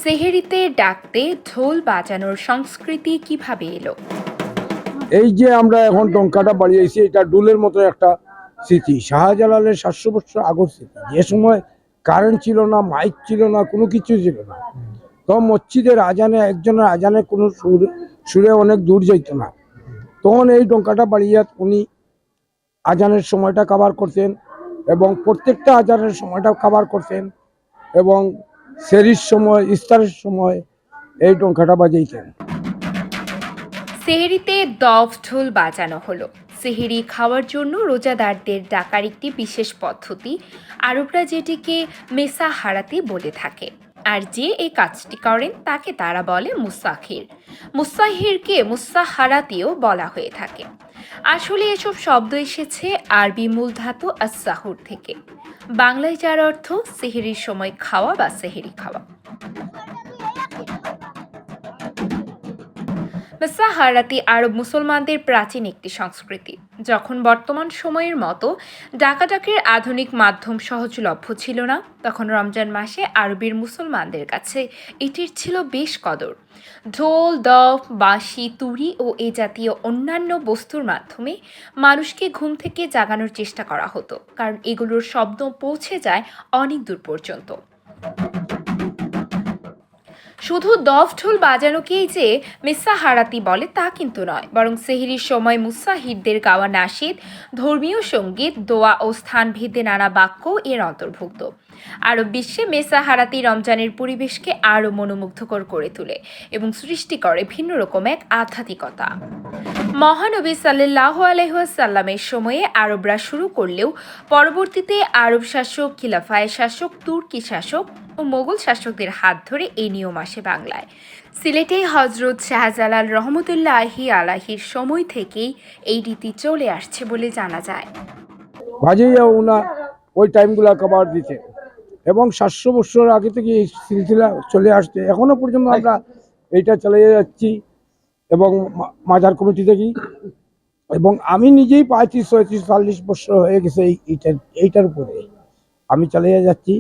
সেহেরিতে ডাকতে ঢোল বাজানোর সংস্কৃতি কিভাবে এলো? এই যে আমরা এখন টঙ্কাটা বাড়িয়েছি, এটা ডুলের মতো একটা স্মৃতি। শাহজালালের 700 বছর আগের স্মৃতি। যে সময় কারেন্ট ছিল না, মাইক ছিল না, কোনো কিছু ছিল না। তো মসজিদের আজানে, একজনের আজানে কোনো সুরে অনেক দূর যাইত না। তখন এই টঙ্কাটা বাড়িয়ে উনি আজানের সময়টা কভার করতেন এবং প্রত্যেকটা আজানের সময়টা কভার করতেন এবং সেরির সময়, ইফতারের সময় এই টঙ্কাটা বাজাইতেন। সেহেরিতে দফ ঢোল বাজানো হলো। সেহেরি খাওয়ার জন্য রোজাদারদের ডাকার একটি বিশেষ পদ্ধতি, আরবরা যেটিকে মেসা হারাতি বলে থাকে। আর যে এই কাজটি করেন তাকে তারা বলে মুসাহির। মুসাহিরকে মুসাহারাতিও বলা হয়ে থাকে। আসলে এসব শব্দ এসেছে আরবি মূল ধাতু আস-সাহুর থেকে। বাংলায় যার অর্থ সেহেরির সময় খাওয়া বা সেহেরি খাওয়া। মুসাহারাতি আরব মুসলমানদের প্রাচীন একটি সংস্কৃতি। যখন বর্তমান সময়ের মতো ডাকাডাকির আধুনিক মাধ্যম সহজলভ্য ছিল না, তখন রমজান মাসে আরবের মুসলমানদের কাছে এটির ছিল বেশ কদর। ঢোল, দফ, বাঁশি, তুড়ি ও এ জাতীয় অন্যান্য বস্তুর মাধ্যমে মানুষকে ঘুম থেকে জাগানোর চেষ্টা করা হতো, কারণ এগুলোর শব্দ পৌঁছে যায় অনেক দূর পর্যন্ত। শুধু দফ ঢোল বাজানোকেই যে মেসাহারাতি বলে তা কিন্তু নয়, বরং সেহরির সময় মুসাহিরদের গাওয়া নাশিদ, ধর্মীয় সঙ্গীত, দোয়া ও স্থানভেদে নানা বাক্য এর অন্তর্ভুক্ত। আরব বিশ্বে মেসাহারাতি রমজানের পরিবেশকে আরও মনোমুগ্ধকর করে তোলে এবং সৃষ্টি করে ভিন্ন রকম এক আধ্যাত্মিকতা। মহানবী সাল্লাল্লাহু আলাইহি ওয়াসাল্লামের সময়ে আরবরা শুরু করলেও পরবর্তীতে আরব শাসক, খিলাফায়ে শাসক, তুর্কি শাসক ও মোগল শাসকদের হাত ধরে এই নিয়ম আসে বাংলায়। সিলেটে হজরত শাহজালাল রহমতুল্লাহি আলাইহির সময় থেকেই এই রীতি চলে আসছে বলে জানা যায়। বাজিয়ে ওনা ওই টাইমগুলো কভার দিতে এবং 700 বছর আগে থেকে এই সিলসিলা চলে আসছে। এখনো পর্যন্ত আমরা এইটা চালিয়ে যাচ্ছি এবং মাজার কমিটি থেকেই, এবং আমি নিজেই 35-40 বছর হয়ে গেছে এইটার উপরে আমি চালিয়ে যাচ্ছি।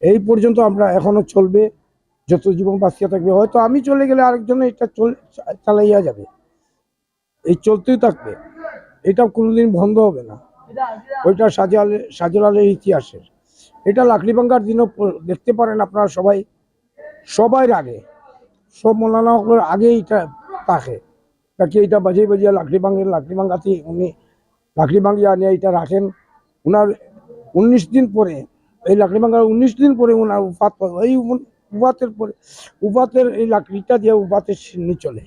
এই পর্যন্ত আমরা এখনো চলবে, যত জীবন বাঁচিয়ে থাকবে। হয়তো আমি চলে গেলে আরেকজন এটা চালাইয়া যাবে, এই চলতেই থাকবে, এটা কোনোদিন বন্ধ হবে না। ওইটা শাহজালালের ইতিহাসের, এটা লাকড়িভাঙ্গার দিনও দেখতে পারেন আপনারা সবাই, সবাই আগে, সব মৌলানার আগে এটা থাকে, তাকে এটা বাজিয়ে বাজিয়ে লাকড়িভাঙ্গাতে উনি লাকড়ি ভাঙ্গিয়ে আনিয়ে এটা রাখেন। ওনার 19 দিন পরে, এই লাকড়িভাঙ্গার 19 দিন পরে ওনার উপাত, এই উপাতের পরে, উপাতের এই লাকড়িটা দিয়ে উপাতের সিন্নি চলে।